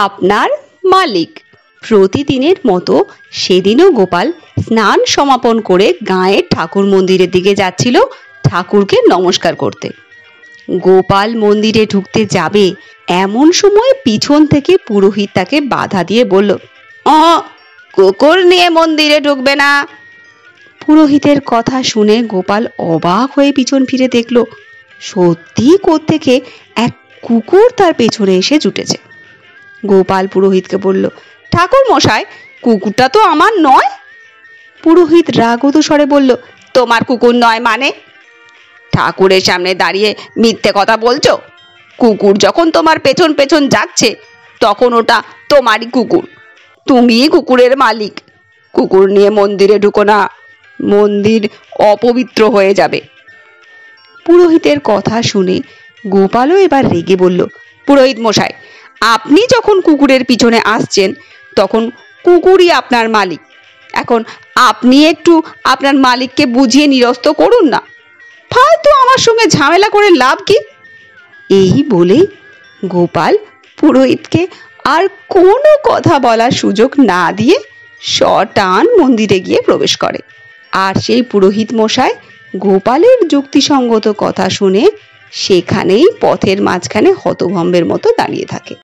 আপনার মালিক। প্রতিদিনের মতো সেদিনও গোপাল স্নান সমাপন করে গাঁয়ের ঠাকুর মন্দিরের দিকে যাচ্ছিল ঠাকুরকে নমস্কার করতে। গোপাল মন্দিরে ঢুকতে যাবে এমন সময় পিছন থেকে পুরোহিত তাকে বাধা দিয়ে বলল, কুকুর নিয়ে মন্দিরে ঢুকবে না। পুরোহিতের কথা শুনে গোপাল অবাক হয়ে পিছন ফিরে দেখল সত্যি কোত্থেকে এক কুকুর তার পেছনে এসে জুটেছে। গোপাল পুরোহিতকে বলল, ঠাকুর মশাই, কুকুরটা তো আমার নয়। পুরোহিত রাগত স্বরে বলল, তোমার কুকুর নয় মানে? ঠাকুরের সামনে দাঁড়িয়ে মিথ্যে কথা বলছো। কুকুর যখন তোমার পেছন পেছন যাচ্ছে তখন ওটা তোমারই কুকুর, তুমিই কুকুরের মালিক। কুকুর নিয়ে মন্দিরে ঢুকো না, মন্দির অপবিত্র হয়ে যাবে। পুরোহিতের কথা শুনে গোপালও এবার রেগে বলল, পুরোহিত মশাই, আপনি যখন কুকুরের পিছনে আসছেন তখন কুকুরই আপনার মালিক। এখন আপনি একটু আপনার মালিককে বুঝিয়ে নিরস্ত করুন না, ফালতু আমার সঙ্গে ঝামেলা করে লাভ কি? এই বলে গোপাল পুরোহিতকে আর কোনো কথা বলার সুযোগ না দিয়ে সটান মন্দিরে গিয়ে প্রবেশ করে। আর সেই পুরোহিত মশাই গোপালের যুক্তিসঙ্গত কথা শুনে সেখানেই পথের মাঝখানে হতভম্বের মতো দাঁড়িয়ে থাকে।